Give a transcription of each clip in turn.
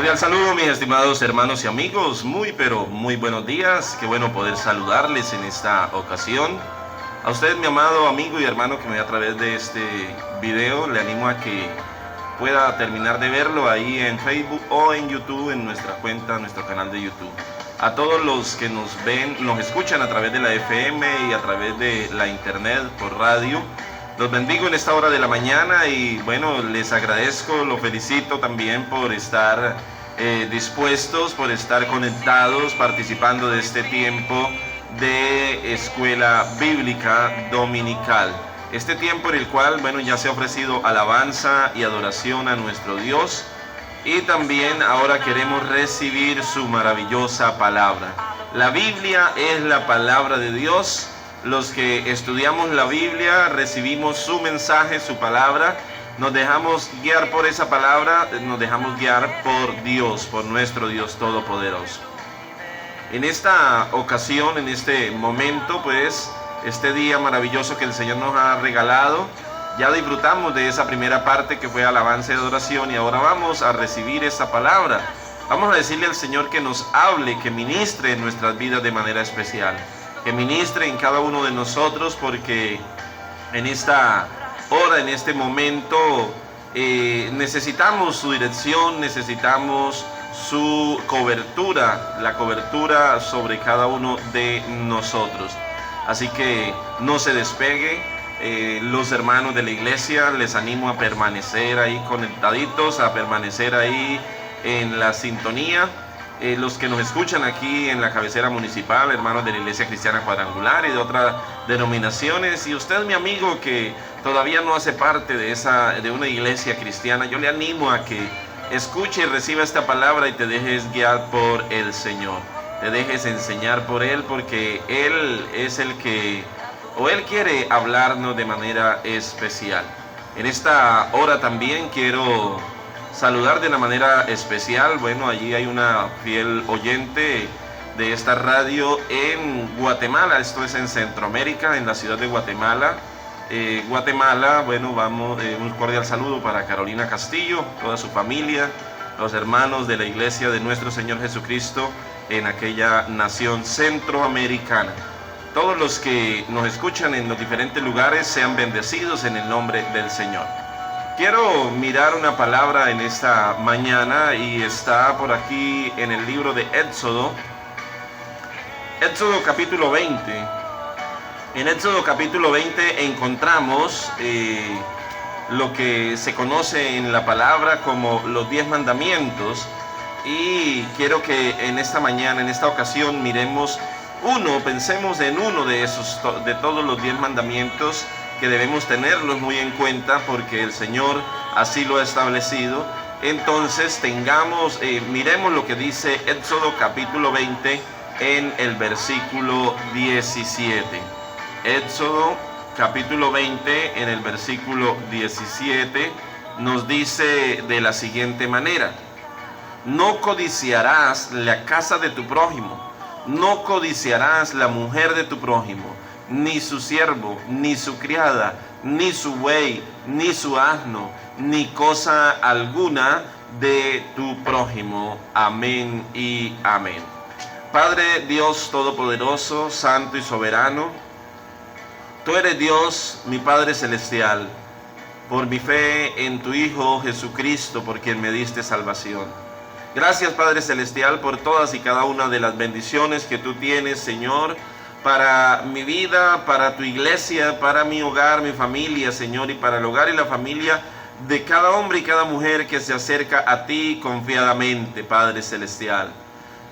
Cordial saludo, mis estimados hermanos y amigos. Pero muy buenos días. Qué bueno poder saludarles en esta ocasión. A usted, mi amado amigo y hermano que me ve a través de este video, le animo a que pueda terminar de verlo ahí en Facebook o en YouTube, en nuestra cuenta, nuestro canal de YouTube. A todos los que nos ven, nos escuchan a través de la FM y a través de la internet por radio, los bendigo en esta hora de la mañana y bueno, les agradezco, los felicito también por estar dispuestos, por estar conectados, participando de este tiempo de escuela bíblica dominical. Este tiempo en el cual, bueno, ya se ha ofrecido alabanza y adoración a nuestro Dios y también ahora queremos recibir su maravillosa palabra. La Biblia es la palabra de Dios. Los que estudiamos la Biblia recibimos su mensaje, su palabra, nos dejamos guiar por esa palabra, nos dejamos guiar por Dios, por nuestro Dios Todopoderoso. En esta ocasión, en este momento, pues, este día maravilloso que el Señor nos ha regalado, ya disfrutamos de esa primera parte que fue alabanza y adoración y ahora vamos a recibir esa palabra. Vamos a decirle al Señor que nos hable, que ministre en nuestras vidas de manera especial. Que ministre en cada uno de nosotros, porque en esta hora, en este momento, necesitamos su dirección, necesitamos su cobertura, la cobertura sobre cada uno de nosotros. Así que no se despegue. Los hermanos de la iglesia, les animo a permanecer ahí conectaditos, a permanecer ahí en la sintonía. Los que nos escuchan aquí en la cabecera municipal, hermanos de la Iglesia Cristiana Cuadrangular y de otras denominaciones, y usted, mi amigo, que todavía no hace parte de una iglesia cristiana, yo le animo a que escuche y reciba esta palabra y te dejes guiar por el Señor, te dejes enseñar por Él, porque Él es el que, o Él quiere hablarnos de manera especial. En esta hora también quiero saludar de una manera especial. Bueno, allí hay una fiel oyente de esta radio en Guatemala. Esto es en Centroamérica, en la ciudad de Guatemala. Guatemala, bueno, vamos, un cordial saludo para Carolina Castillo, toda su familia, los hermanos de la iglesia de nuestro Señor Jesucristo en aquella nación centroamericana. Todos los que nos escuchan en los diferentes lugares sean bendecidos en el nombre del Señor. Quiero mirar una palabra en esta mañana y está por aquí en el libro de Éxodo. Éxodo capítulo 20. En Éxodo capítulo 20 encontramos lo que se conoce en la palabra como los 10 mandamientos. Y quiero que en esta mañana, en esta ocasión, miremos pensemos en uno de todos los 10 mandamientos, que debemos tenerlos muy en cuenta porque el Señor así lo ha establecido. Entonces miremos lo que dice Éxodo capítulo 20 en el versículo 17. Éxodo capítulo 20 en el versículo 17 nos dice de la siguiente manera: no codiciarás la casa de tu prójimo, no codiciarás la mujer de tu prójimo, ni su siervo, ni su criada, ni su buey, ni su asno, ni cosa alguna de tu prójimo. Amén y amén. Padre Dios Todopoderoso, Santo y Soberano, tú eres Dios, mi Padre Celestial, por mi fe en tu Hijo Jesucristo, por quien me diste salvación. Gracias, Padre Celestial, por todas y cada una de las bendiciones que tú tienes, Señor, para mi vida, para tu iglesia, para mi hogar, mi familia, Señor, y para el hogar y la familia de cada hombre y cada mujer que se acerca a ti confiadamente, Padre Celestial.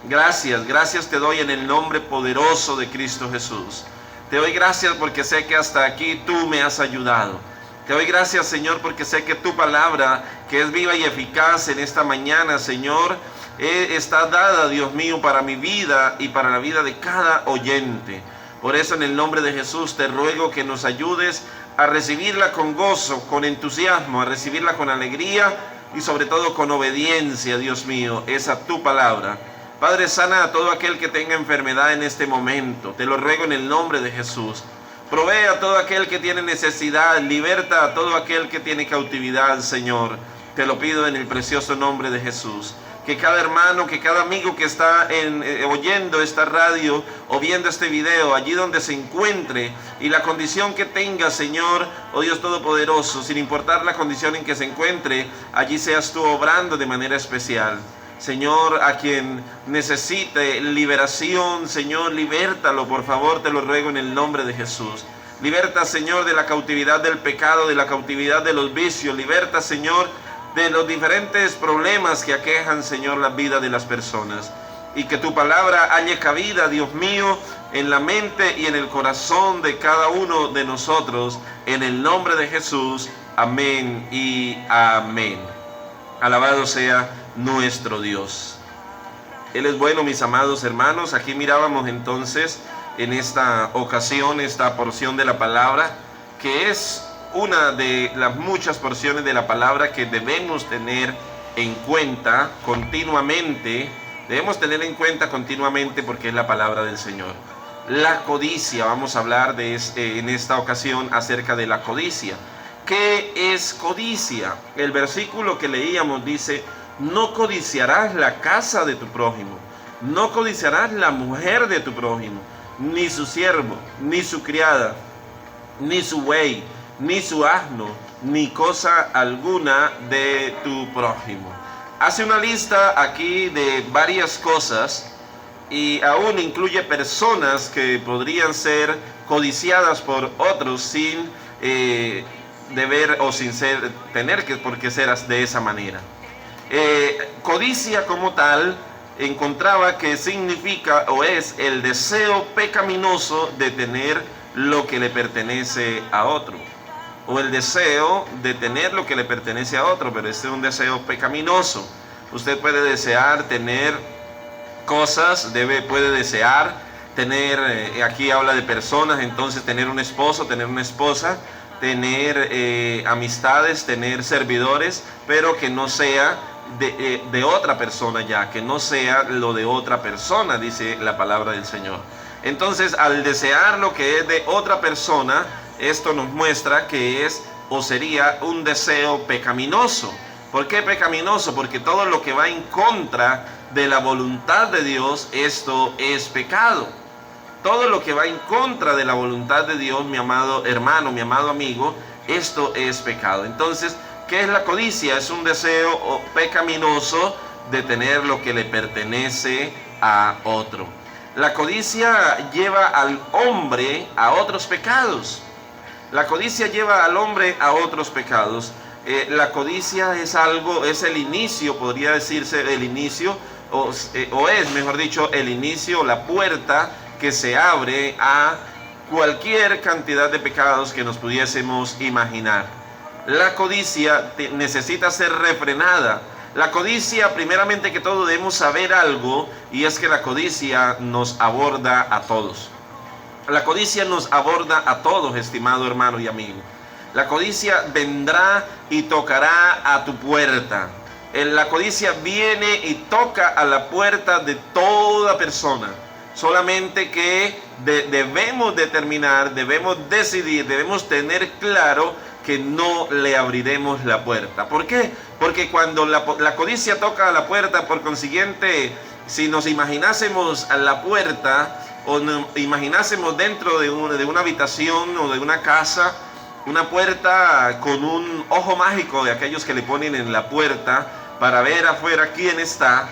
Gracias te doy en el nombre poderoso de Cristo Jesús. Te doy gracias porque sé que hasta aquí tú me has ayudado. Te doy gracias, Señor, porque sé que tu palabra, que es viva y eficaz en esta mañana, Señor, está dada, Dios mío, para mi vida y para la vida de cada oyente. Por eso, en el nombre de Jesús, te ruego que nos ayudes a recibirla con gozo, con entusiasmo, a recibirla con alegría y sobre todo con obediencia, Dios mío, esa tu palabra. Padre, sana a todo aquel que tenga enfermedad en este momento. Te lo ruego en el nombre de Jesús. Provee a todo aquel que tiene necesidad, liberta a todo aquel que tiene cautividad, Señor. Te lo pido en el precioso nombre de Jesús. que cada hermano, que cada amigo que está oyendo esta radio o viendo este video, allí donde se encuentre y la condición que tenga, Señor, oh Dios Todopoderoso, sin importar la condición en que se encuentre, allí seas tú obrando de manera especial. Señor, a quien necesite liberación, Señor, libértalo, por favor, te lo ruego en el nombre de Jesús. Liberta, Señor, de la cautividad del pecado, de la cautividad de los vicios. Liberta, Señor, de los diferentes problemas que aquejan, Señor, la vida de las personas. Y que tu palabra halle cabida, Dios mío, en la mente y en el corazón de cada uno de nosotros. En el nombre de Jesús. Amén y amén. Alabado sea nuestro Dios. Él es bueno, mis amados hermanos. Aquí mirábamos entonces en esta ocasión esta porción de la palabra, que es una de las muchas porciones de la palabra que debemos tener en cuenta continuamente. Debemos tener en cuenta continuamente porque es la palabra del Señor. La codicia, vamos a hablar en esta ocasión acerca de la codicia. ¿Qué es codicia? El versículo que leíamos dice: no codiciarás la casa de tu prójimo, no codiciarás la mujer de tu prójimo, ni su siervo, ni su criada, ni su buey, ni su asno, ni cosa alguna de tu prójimo. Hace una lista aquí de varias cosas y aún incluye personas que podrían ser codiciadas por otros sin deber o sin tener que por qué ser de esa manera. Codicia como tal encontraba que significa o es el deseo pecaminoso de tener lo que le pertenece a otro, o el deseo de tener lo que le pertenece a otro, pero este es un deseo pecaminoso. Usted puede desear tener cosas, puede desear tener, aquí habla de personas, entonces tener un esposo, tener una esposa, tener amistades, tener servidores, pero que no sea de otra persona ya, que no sea lo de otra persona, dice la palabra del Señor. Entonces, al desear lo que es de otra persona, esto nos muestra que es o sería un deseo pecaminoso. ¿Por qué pecaminoso? Porque todo lo que va en contra de la voluntad de Dios, esto es pecado. Todo lo que va en contra de la voluntad de Dios, mi amado hermano, mi amado amigo, esto es pecado. Entonces, ¿qué es la codicia? Es un deseo pecaminoso de tener lo que le pertenece a otro. La codicia lleva al hombre a otros pecados. La codicia lleva al hombre a otros pecados. La codicia es el inicio, podría decirse el inicio, o es, mejor dicho, el inicio, la puerta que se abre a cualquier cantidad de pecados que nos pudiésemos imaginar. La codicia necesita ser refrenada. La codicia, primeramente que todo, debemos saber algo, y es que la codicia nos aborda a todos. La codicia nos aborda a todos, estimado hermano y amigo. La codicia vendrá y tocará a tu puerta. La codicia viene y toca a la puerta de toda persona. Solamente que debemos determinar, debemos decidir, debemos tener claro que no le abriremos la puerta. ¿Por qué? Porque cuando la codicia toca a la puerta, por consiguiente, si nos imaginásemos a la puerta o nos imaginásemos dentro de una habitación o de una casa, una puerta con un ojo mágico de aquellos que le ponen en la puerta para ver afuera quién está.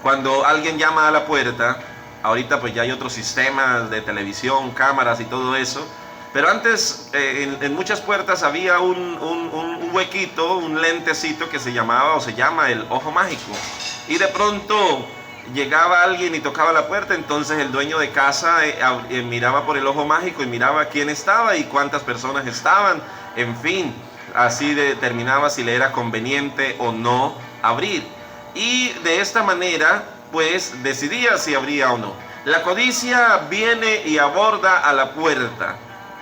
Cuando alguien llama a la puerta, ahorita pues ya hay otros sistemas de televisión, cámaras y todo eso, pero antes en muchas puertas había un huequito, un lentecito que se llamaba o se llama el ojo mágico, y de pronto llegaba alguien y tocaba la puerta, entonces el dueño de casa miraba por el ojo mágico y miraba quién estaba y cuántas personas estaban, en fin, así determinaba si le era conveniente o no abrir. Y de esta manera, pues, decidía si abría o no. La codicia viene y aborda a la puerta.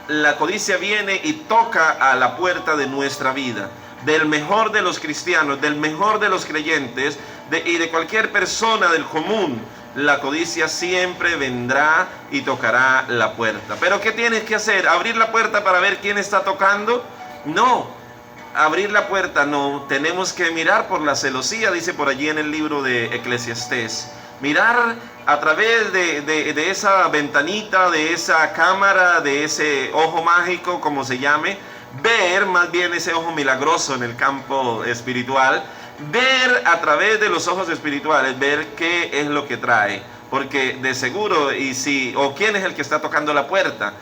La codicia viene y toca a la puerta de nuestra vida, del mejor de los cristianos, del mejor de los creyentes y de cualquier persona del común. La codicia siempre vendrá y tocará la puerta. ¿Pero qué tienes que hacer? ¿Abrir la puerta para ver quién está tocando? No. abrir la puerta, no, tenemos que mirar por la celosía, dice por allí en el libro de Eclesiastés. Mirar a través de esa ventanita, de esa cámara, de ese ojo mágico, como se llame, ver más bien ese ojo milagroso en el campo espiritual, ver a través de los ojos espirituales, ver qué es lo que trae, porque de seguro, o quién es el que está tocando la puerta,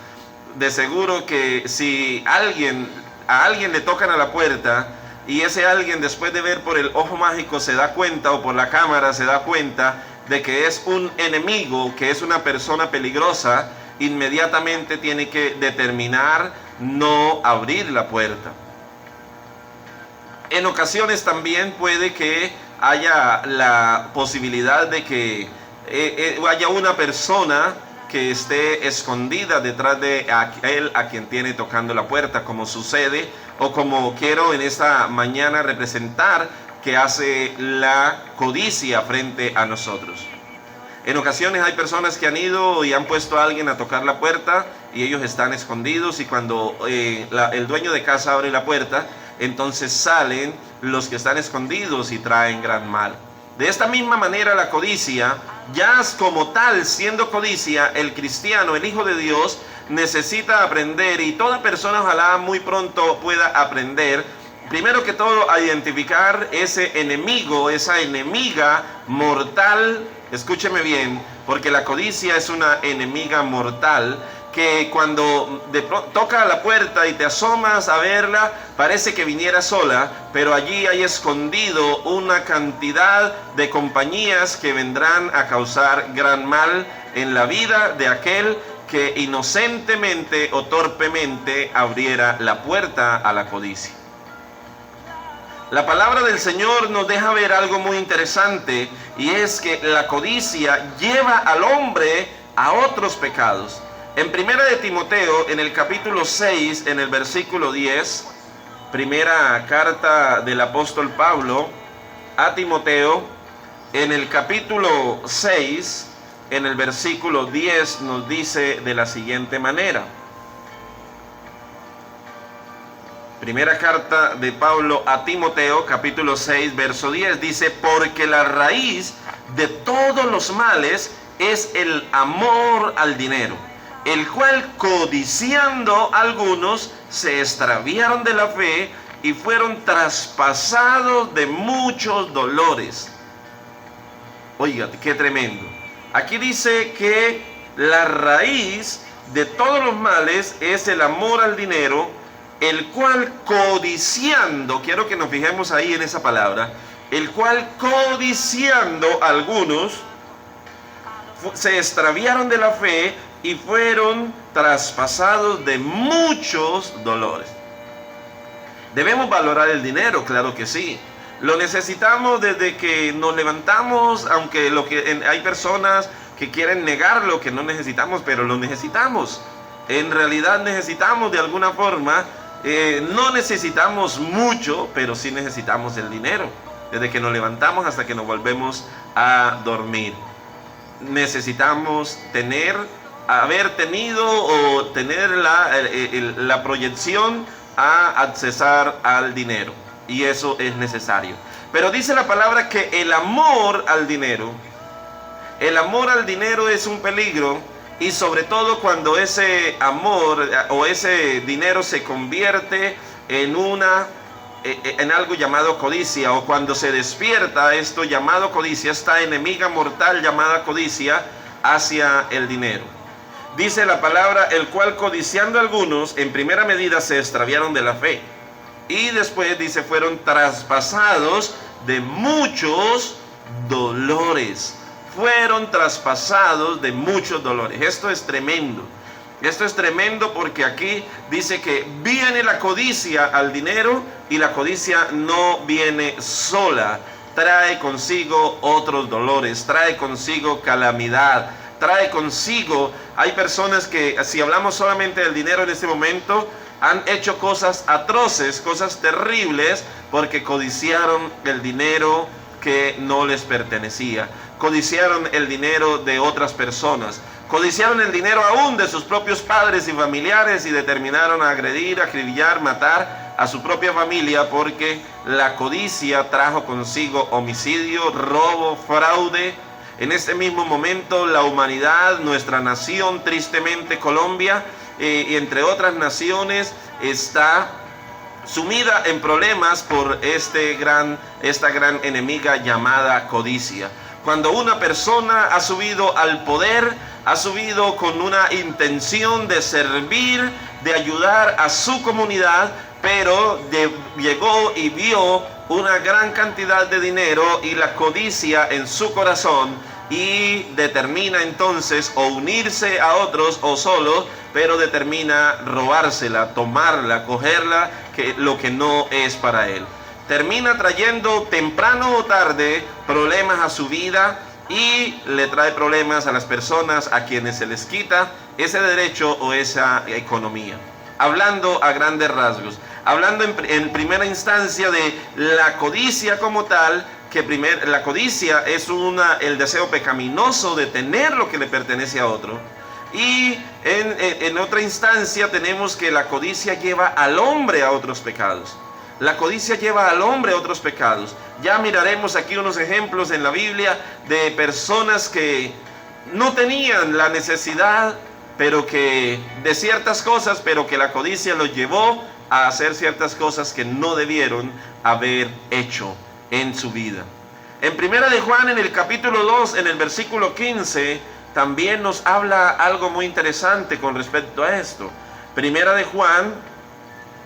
de seguro que si a alguien le tocan a la puerta y ese alguien, después de ver por el ojo mágico, se da cuenta, o por la cámara se da cuenta de que es un enemigo, que es una persona peligrosa, inmediatamente tiene que determinar no abrir la puerta. En ocasiones también puede que haya la posibilidad de que haya una persona que esté escondida detrás de aquel a quien tiene tocando la puerta, como sucede, o como quiero en esta mañana representar, que hace la codicia frente a nosotros. En ocasiones hay personas que han ido y han puesto a alguien a tocar la puerta y ellos están escondidos, y cuando el dueño de casa abre la puerta, entonces salen los que están escondidos y traen gran mal. De esta misma manera, la codicia, ya como tal, siendo codicia, el cristiano, el hijo de Dios, necesita aprender, y toda persona ojalá muy pronto pueda aprender, primero que todo, a identificar ese enemigo, esa enemiga mortal. Escúcheme bien, porque la codicia es una enemiga mortal, que cuando toca la puerta y te asomas a verla, parece que viniera sola, pero allí hay escondido una cantidad de compañías que vendrán a causar gran mal en la vida de aquel que inocentemente o torpemente abriera la puerta a la codicia. La palabra del Señor nos deja ver algo muy interesante, y es que la codicia lleva al hombre a otros pecados. En primera de Timoteo, en el capítulo 6, en el versículo 10, primera carta del apóstol Pablo a Timoteo, en el capítulo 6, en el versículo 10, nos dice de la siguiente manera. Primera carta de Pablo a Timoteo, capítulo 6, verso 10, dice: porque la raíz de todos los males es el amor al dinero, el cual, codiciando algunos, se extraviaron de la fe y fueron traspasados de muchos dolores. Oiga, qué tremendo. Aquí dice que la raíz de todos los males es el amor al dinero, el cual, codiciando, quiero que nos fijemos ahí en esa palabra, el cual, codiciando algunos, se extraviaron de la fe y fueron traspasados de muchos dolores. Debemos valorar el dinero, claro que sí. Lo necesitamos desde que nos levantamos, aunque hay personas que quieren negar lo que no necesitamos, pero lo necesitamos. En realidad necesitamos de alguna forma. No necesitamos mucho, pero sí necesitamos el dinero. Desde que nos levantamos hasta que nos volvemos a dormir, necesitamos haber tenido o tener la proyección a accesar al dinero, y eso es necesario. Pero dice la palabra que el amor al dinero es un peligro, y sobre todo cuando ese amor o ese dinero se convierte en algo llamado codicia, o cuando se despierta esto llamado codicia, esta enemiga mortal llamada codicia hacia el dinero. Dice la palabra: el cual, codiciando algunos, en primera medida se extraviaron de la fe, y después dice fueron traspasados de muchos dolores. Fueron traspasados de muchos dolores. Esto es tremendo. Esto es tremendo, porque aquí dice que viene la codicia al dinero, y la codicia no viene sola. Trae consigo otros dolores, trae consigo calamidad, trae consigo. Hay personas que, si hablamos solamente del dinero en este momento, han hecho cosas atroces, cosas terribles, porque codiciaron el dinero que no les pertenecía. Codiciaron el dinero de otras personas, codiciaron el dinero aún de sus propios padres y familiares, y determinaron a agredir, acribillar, matar a su propia familia, porque la codicia trajo consigo homicidio, robo, fraude. En este mismo momento la humanidad, nuestra nación, tristemente Colombia, y entre otras naciones, está sumida en problemas por esta gran enemiga llamada codicia. Cuando una persona ha subido al poder, ha subido con una intención de servir, de ayudar a su comunidad, pero llegó y vio una gran cantidad de dinero y la codicia en su corazón, y determina entonces o unirse a otros o solo, pero determina robársela, tomarla, cogerla, lo que no es para él. Termina trayendo temprano o tarde problemas a su vida, y le trae problemas a las personas a quienes se les quita ese derecho o esa economía. Hablando a grandes rasgos, hablando en primera instancia de la codicia como tal, la codicia es el deseo pecaminoso de tener lo que le pertenece a otro. Y en otra instancia tenemos que la codicia lleva al hombre a otros pecados. La codicia lleva al hombre a otros pecados. Ya miraremos aquí unos ejemplos en la Biblia de personas que no tenían la necesidad, de ciertas cosas, pero que la codicia los llevó a hacer ciertas cosas que no debieron haber hecho en su vida. En Primera de Juan, en el capítulo 2, en el versículo 15, también nos habla algo muy interesante con respecto a esto. Primera de Juan,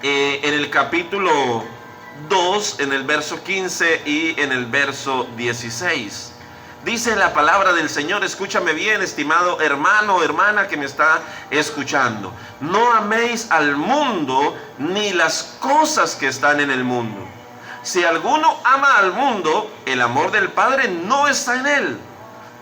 en el capítulo 2, en el verso 15 y en el verso 16. Dice la palabra del Señor, escúchame bien, estimado hermano o hermana que me está escuchando. No améis al mundo ni las cosas que están en el mundo. Si alguno ama al mundo, el amor del Padre no está en él.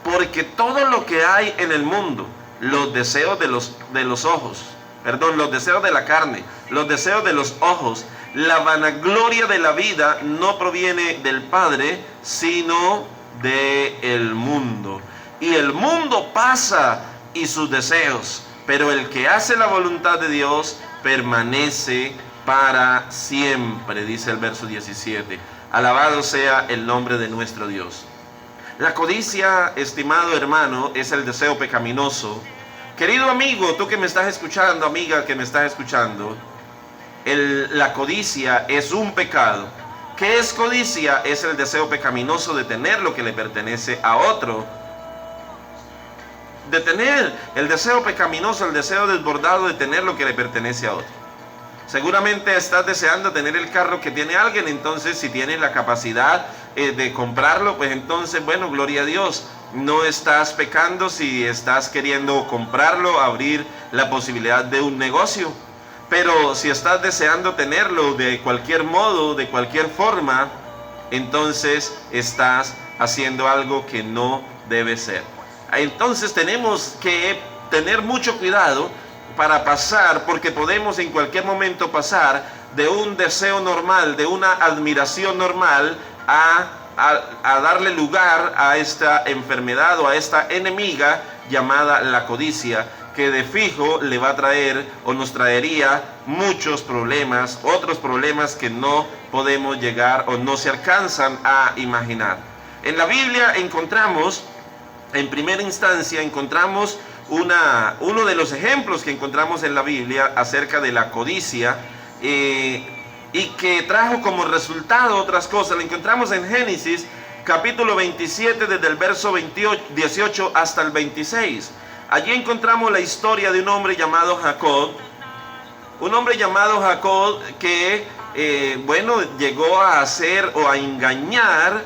Porque todo lo que hay en el mundo, los deseos de los ojos, los deseos de la carne, los deseos de los ojos, la vanagloria de la vida, no proviene del Padre, sino del mundo. Y el mundo pasa y sus deseos, pero el que hace la voluntad de Dios permanece para siempre, dice el verso 17. Alabado sea el nombre de nuestro Dios. La codicia, estimado hermano, es el deseo pecaminoso. Querido amigo, tú que me estás escuchando, amiga que me estás escuchando, la codicia es un pecado. ¿Qué es codicia? Es el deseo pecaminoso de tener lo que le pertenece a otro. De tener el deseo pecaminoso, el deseo desbordado de tener lo que le pertenece a otro. Seguramente estás deseando tener el carro que tiene alguien, entonces si tienes la capacidad de comprarlo, pues entonces, bueno, gloria a Dios. No estás pecando si estás queriendo comprarlo, abrir la posibilidad de un negocio. Pero si estás deseando tenerlo de cualquier modo, de cualquier forma, entonces estás haciendo algo que no debe ser. Entonces tenemos que tener mucho cuidado para pasar, porque podemos en cualquier momento pasar de un deseo normal, de una admiración normal, a darle lugar a esta enfermedad o a esta enemiga llamada la codicia, que de fijo le va a traer o nos traería muchos problemas, otros problemas que no podemos llegar o no se alcanzan a imaginar. En la Biblia encontramos, en primera instancia, encontramos uno de los ejemplos que encontramos en la Biblia acerca de la codicia, y que trajo como resultado otras cosas. Lo encontramos en Génesis capítulo 27, desde el verso 18 hasta el 26. Allí encontramos la historia de un hombre llamado Jacob. Un hombre llamado Jacob que, llegó a hacer o a engañar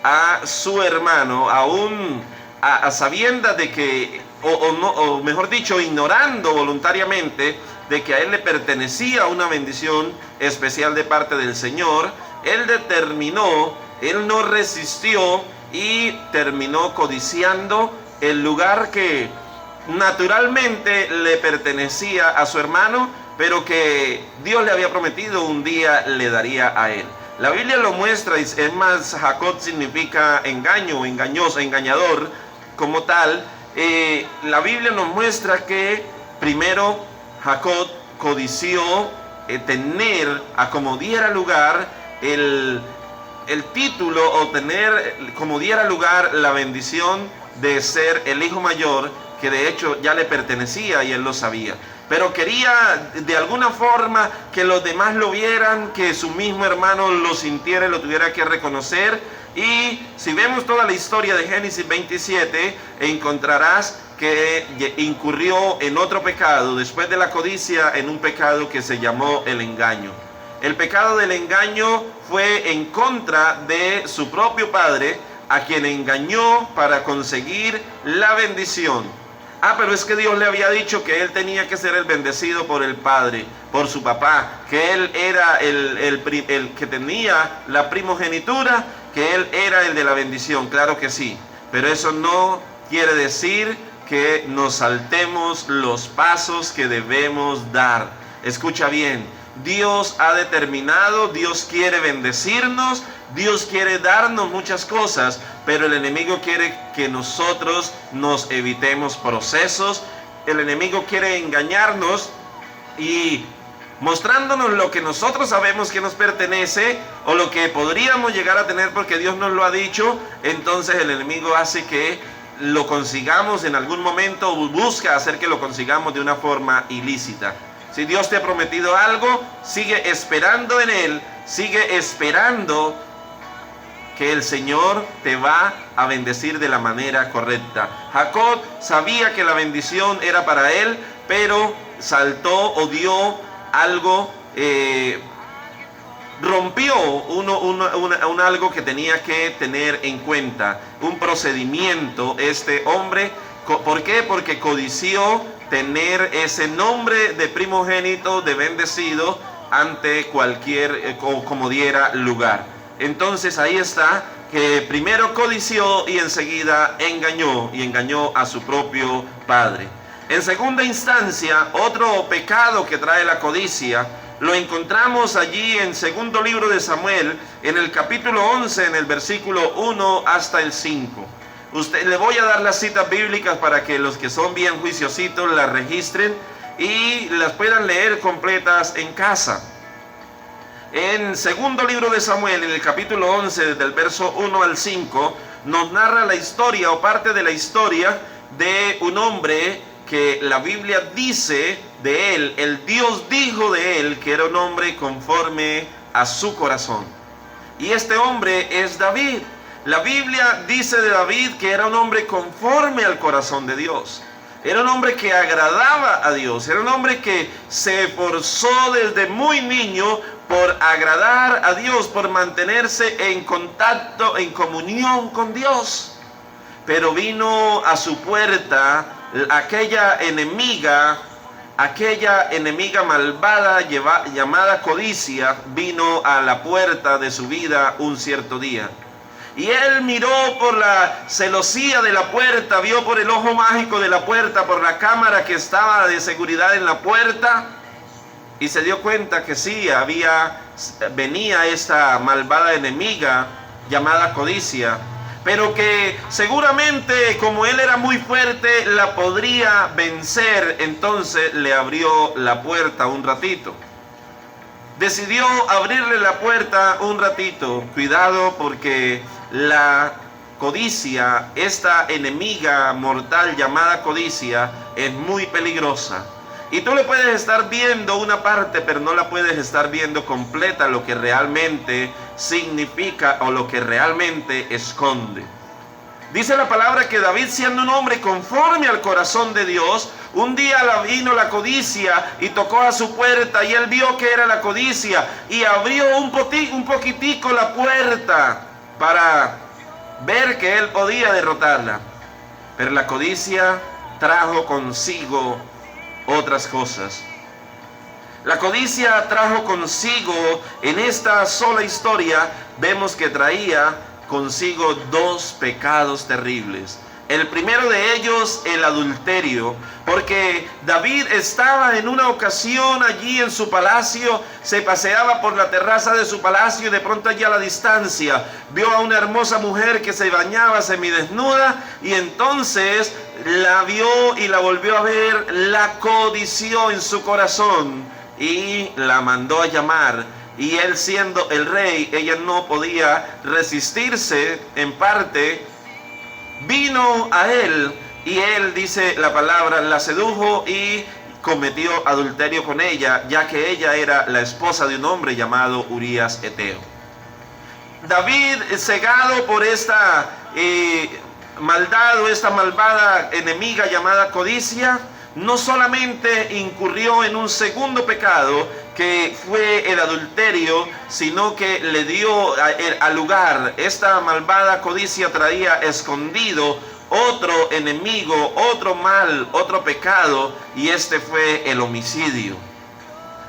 a su hermano, a sabiendas de que, o mejor dicho, ignorando voluntariamente de que a él le pertenecía una bendición especial de parte del Señor. Él no resistió y terminó codiciando el lugar que naturalmente le pertenecía a su hermano, pero que Dios le había prometido un día le daría a él. La Biblia lo muestra, es más, Jacob significa engaño, engañoso, engañador como tal. La Biblia nos muestra que primero Jacob codició tener, a como diera lugar el título, o tener como diera lugar la bendición de ser el hijo mayor, que de hecho ya le pertenecía y él lo sabía. Pero quería de alguna forma que los demás lo vieran, que su mismo hermano lo sintiera y lo tuviera que reconocer. Y si vemos toda la historia de Génesis 27, encontrarás que incurrió en otro pecado, después de la codicia, en un pecado que se llamó el engaño. El pecado del engaño fue en contra de su propio padre, a quien engañó para conseguir la bendición. Pero es que Dios le había dicho que él tenía que ser el bendecido por el padre, por su papá, que él era el que tenía la primogenitura, que él era el de la bendición. Claro que sí, pero eso no quiere decir que nos saltemos los pasos que debemos dar. Escucha bien, Dios ha determinado, Dios quiere bendecirnos, Dios quiere darnos muchas cosas, pero el enemigo quiere que nosotros nos evitemos procesos. El enemigo quiere engañarnos y mostrándonos lo que nosotros sabemos que nos pertenece, o lo que podríamos llegar a tener porque Dios nos lo ha dicho. Entonces el enemigo hace que lo consigamos en algún momento, busca hacer que lo consigamos de una forma ilícita. Si Dios te ha prometido algo, sigue esperando en Él, sigue esperando que el Señor te va a bendecir de la manera correcta. Jacob sabía que la bendición era para él, pero saltó o dio algo, rompió algo que tenía que tener en cuenta, un procedimiento este hombre. ¿Por qué? Porque codició tener ese nombre de primogénito, de bendecido, ante cualquier, como diera lugar. Entonces ahí está, que primero codició y enseguida engañó a su propio padre. En segunda instancia, otro pecado que trae la codicia lo encontramos allí en segundo libro de Samuel, en el capítulo 11, en el versículo 1 hasta el 5. Le voy a dar las citas bíblicas para que los que son bien juiciositos las registren y las puedan leer completas en casa. En segundo libro de Samuel, en el capítulo 11, desde el verso 1 al 5, nos narra la historia, o parte de la historia, de un hombre que la Biblia dice de él, el Dios dijo de él que era un hombre conforme a su corazón. Y este hombre es David. La Biblia dice de David que era un hombre conforme al corazón de Dios. Era un hombre que agradaba a Dios. Era un hombre que se esforzó desde muy niño por agradar a Dios, por mantenerse en contacto, en comunión con Dios. Pero vino a su puerta aquella enemiga malvada llamada codicia, vino a la puerta de su vida un cierto día. Y él miró por la celosía de la puerta, vio por el ojo mágico de la puerta, por la cámara que estaba de seguridad en la puerta, y se dio cuenta que sí, venía esta malvada enemiga llamada codicia, pero que seguramente, como él era muy fuerte, la podría vencer. Entonces le abrió la puerta un ratito. Decidió abrirle la puerta un ratito. Cuidado, porque la codicia, esta enemiga mortal llamada codicia, es muy peligrosa. Y tú le puedes estar viendo una parte, pero no la puedes estar viendo completa, lo que realmente significa o lo que realmente esconde. Dice la palabra que David, siendo un hombre conforme al corazón de Dios, un día vino la codicia y tocó a su puerta, y él vio que era la codicia y abrió un poquitico la puerta para ver que él podía derrotarla. Pero la codicia trajo consigo otras cosas. La codicia trajo consigo, en esta sola historia, vemos que traía consigo dos pecados terribles. El primero de ellos, el adulterio, porque David estaba en una ocasión allí en su palacio, se paseaba por la terraza de su palacio y de pronto allí a la distancia vio a una hermosa mujer que se bañaba semidesnuda, y entonces la vio y la volvió a ver, la codició en su corazón, y la mandó a llamar. Y él, siendo el rey, ella no podía resistirse. En parte vino a él, y él, dice la palabra, la sedujo y cometió adulterio con ella, ya que ella era la esposa de un hombre llamado Urías Eteo. David, cegado por esta maldad o esta malvada enemiga llamada codicia, no solamente incurrió en un segundo pecado, que fue el adulterio, sino que le dio al lugar. Esta malvada codicia traía escondido otro enemigo, otro mal, otro pecado, y este fue el homicidio.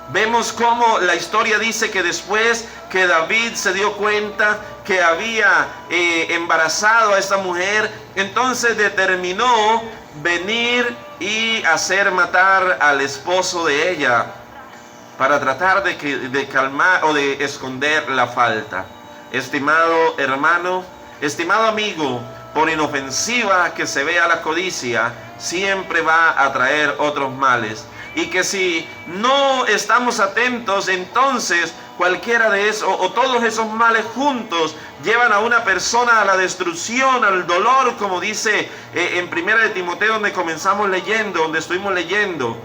Vemos cómo la historia dice que después que David se dio cuenta que había embarazado a esta mujer, entonces determinó venir y hacer matar al esposo de ella para tratar de calmar o de esconder la falta. Estimado hermano, estimado amigo, por inofensiva que se vea la codicia, siempre va a traer otros males. Y que si no estamos atentos, entonces cualquiera de esos o todos esos males juntos llevan a una persona a la destrucción, al dolor, como dice en Primera de Timoteo, donde comenzamos leyendo, donde estuvimos leyendo.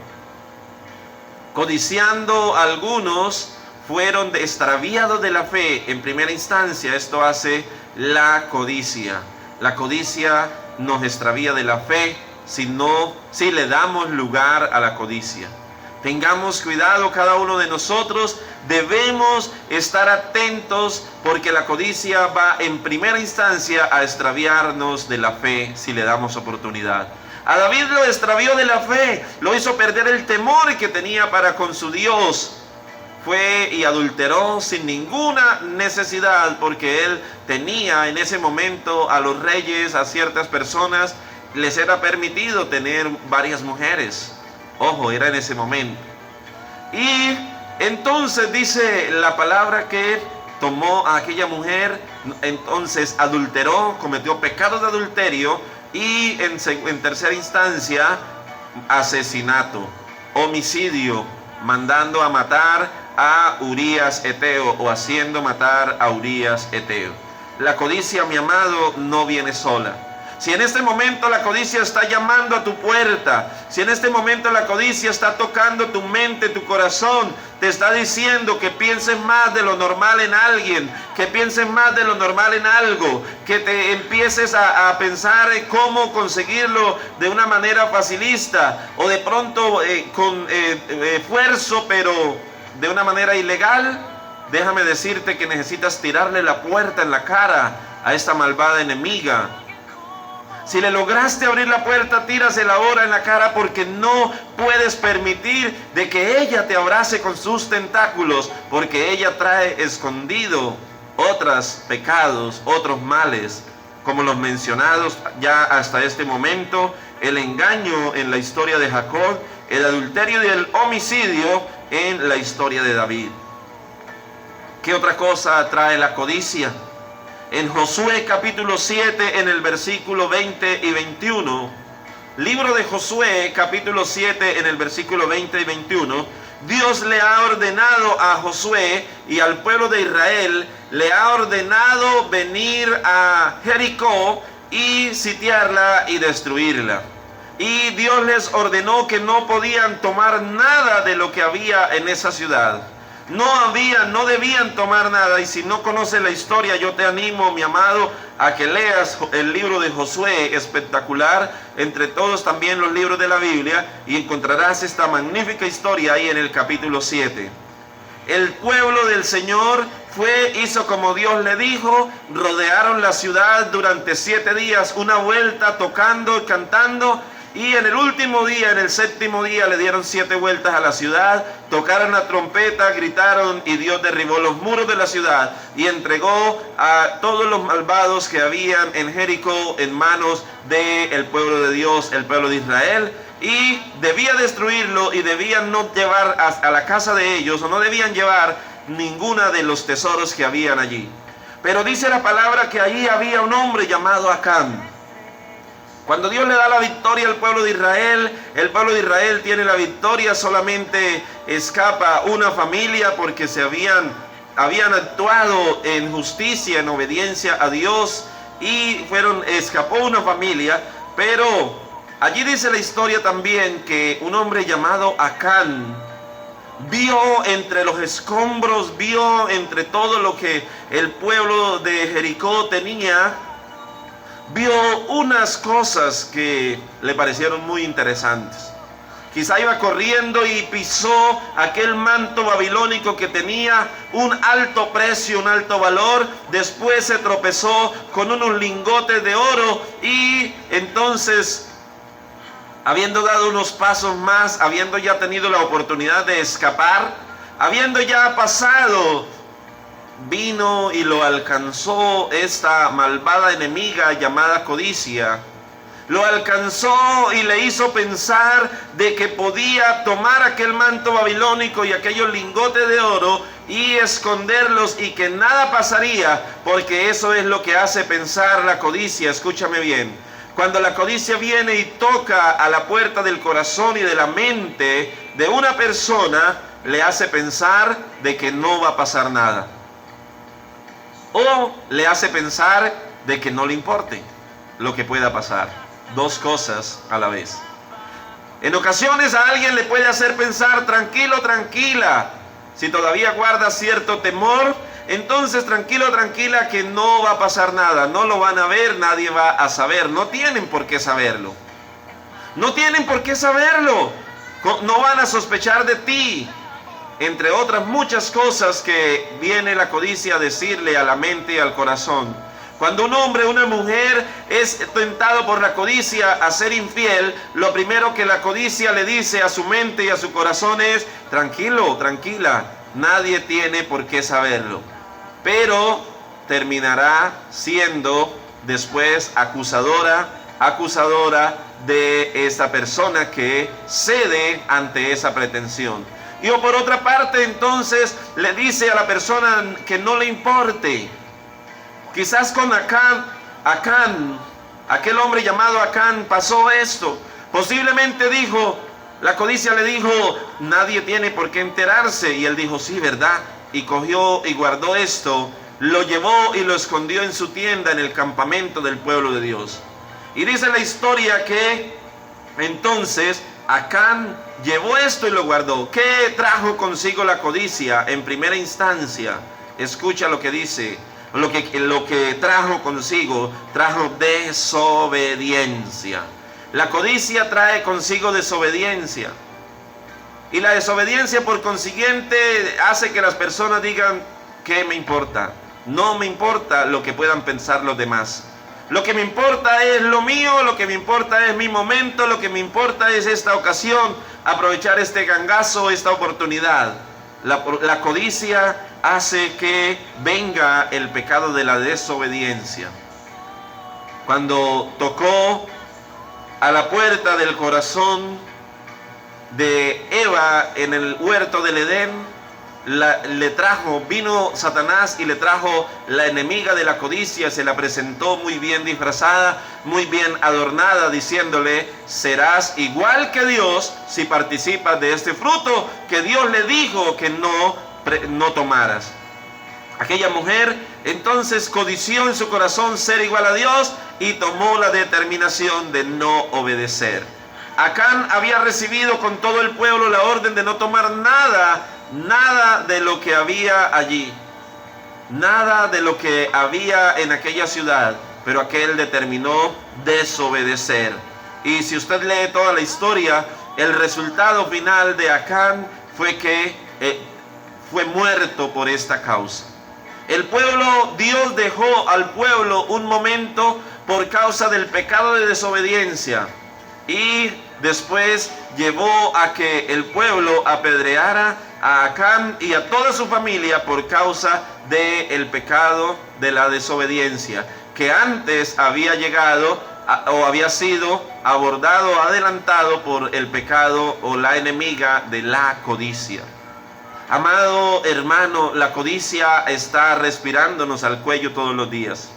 Codiciando algunos fueron extraviados de la fe. En primera instancia, esto hace la codicia. La codicia nos extravía de la fe si le damos lugar a la codicia. Tengamos cuidado cada uno de nosotros, debemos estar atentos, porque la codicia va en primera instancia a extraviarnos de la fe si le damos oportunidad. A David lo extravió de la fe, lo hizo perder el temor que tenía para con su Dios. Fue y adulteró sin ninguna necesidad, porque él tenía en ese momento a los reyes, a ciertas personas, les era permitido tener varias mujeres. Ojo, era en ese momento. Y entonces dice la palabra que tomó a aquella mujer, entonces adulteró, cometió pecado de adulterio, y en tercera instancia asesinato, homicidio, mandando a matar a Urías Eteo, o haciendo matar a Urías Eteo. La codicia, mi amado, no viene sola. Si en este momento la codicia está llamando a tu puerta, si en este momento la codicia está tocando tu mente, tu corazón, te está diciendo que pienses más de lo normal en alguien, que pienses más de lo normal en algo, que te empieces a pensar en cómo conseguirlo de una manera facilista, o de pronto con esfuerzo, pero de una manera ilegal, déjame decirte que necesitas tirarle la puerta en la cara a esta malvada enemiga. Si le lograste abrir la puerta, tírasela ahora en la cara, porque no puedes permitir de que ella te abrace con sus tentáculos, porque ella trae escondido otros pecados, otros males, como los mencionados ya hasta este momento: el engaño en la historia de Jacob, el adulterio y el homicidio en la historia de David. ¿Qué otra cosa trae la codicia? En Josué capítulo 7, en el versículo 20 y 21, libro de Josué capítulo 7, en el versículo 20 y 21, Dios le ha ordenado a Josué y al pueblo de Israel, le ha ordenado venir a Jericó y sitiarla y destruirla. Y Dios les ordenó que no podían tomar nada de lo que había en esa ciudad. No debían tomar nada. Y si no conoces la historia, yo te animo, mi amado, a que leas el libro de Josué, espectacular, entre todos también los libros de la Biblia, y encontrarás esta magnífica historia ahí en el capítulo 7. El pueblo del Señor hizo como Dios le dijo, rodearon la ciudad durante 7 días, una vuelta, tocando, cantando. Y en el último día, en el séptimo día, le dieron 7 vueltas a la ciudad, tocaron la trompeta, gritaron, y Dios derribó los muros de la ciudad y entregó a todos los malvados que habían en Jericó en manos del pueblo de Dios, el pueblo de Israel. Y debía destruirlo, y debían no llevar a la casa de ellos, o no debían llevar ninguna de los tesoros que habían allí. Pero dice la palabra que allí había un hombre llamado Acán. Cuando Dios le da la victoria al pueblo de Israel, el pueblo de Israel tiene la victoria, solamente escapa una familia porque habían actuado en justicia, en obediencia a Dios, y escapó una familia. Pero allí dice la historia también que un hombre llamado Acán vio entre los escombros, vio entre todo lo que el pueblo de Jericó tenía, vio unas cosas que le parecieron muy interesantes. Quizá iba corriendo y pisó aquel manto babilónico que tenía un alto precio, un alto valor. Después se tropezó con unos lingotes de oro y entonces, habiendo dado unos pasos más, habiendo ya tenido la oportunidad de escapar, habiendo ya pasado, vino y lo alcanzó esta malvada enemiga llamada codicia. Lo alcanzó y le hizo pensar de que podía tomar aquel manto babilónico y aquellos lingotes de oro y esconderlos y que nada pasaría, porque eso es lo que hace pensar la codicia. Escúchame bien. Cuando la codicia viene y toca a la puerta del corazón y de la mente de una persona, le hace pensar de que no va a pasar nada. O le hace pensar de que no le importe lo que pueda pasar. Dos cosas a la vez. En ocasiones a alguien le puede hacer pensar: tranquilo, tranquila. Si todavía guarda cierto temor, entonces tranquilo, tranquila, que no va a pasar nada. No lo van a ver, nadie va a saber. No tienen por qué saberlo. No tienen por qué saberlo. No van a sospechar de ti. Entre otras muchas cosas que viene la codicia a decirle a la mente y al corazón. Cuando un hombre o una mujer es tentado por la codicia a ser infiel, lo primero que la codicia le dice a su mente y a su corazón es: tranquilo, tranquila, nadie tiene por qué saberlo. Pero terminará siendo después acusadora de esa persona que cede ante esa pretensión. Y o por otra parte, entonces le dice a la persona que no le importe. Quizás con Acán, aquel hombre llamado Acán, pasó esto. Posiblemente la codicia le dijo: nadie tiene por qué enterarse. Y él dijo: sí, ¿verdad? Y cogió y guardó esto, lo llevó y lo escondió en su tienda en el campamento del pueblo de Dios. Y dice la historia que entonces Acán llevó esto y lo guardó. ¿Qué trajo consigo la codicia en primera instancia? Escucha lo que dice. Lo que trajo consigo, trajo desobediencia. La codicia trae consigo desobediencia. Y la desobediencia, por consiguiente, hace que las personas digan: ¿qué me importa? No me importa lo que puedan pensar los demás. Lo que me importa es lo mío, lo que me importa es mi momento, lo que me importa es esta ocasión, aprovechar este gangazo, esta oportunidad. La codicia hace que venga el pecado de la desobediencia. Cuando tocó a la puerta del corazón de Eva en el huerto del Edén, vino Satanás y le trajo la enemiga de la codicia. Se la presentó muy bien disfrazada, muy bien adornada, diciéndole: serás igual que Dios si participas de este fruto que Dios le dijo que no tomaras. Aquella mujer entonces codició en su corazón ser igual a Dios y tomó la determinación de no obedecer. Acán había recibido con todo el pueblo la orden de no tomar nada de lo que había allí, nada de lo que había en aquella ciudad, pero aquel determinó desobedecer. Y si usted lee toda la historia, el resultado final de Acán fue que fue muerto por esta causa. Dios dejó al pueblo un momento por causa del pecado de desobediencia, y después llevó a que el pueblo apedreara a Acán y a toda su familia por causa del pecado de la desobediencia, que antes había llegado o había sido abordado, adelantado por el pecado o la enemiga de la codicia. Amado hermano, la codicia está respirándonos al cuello todos los días.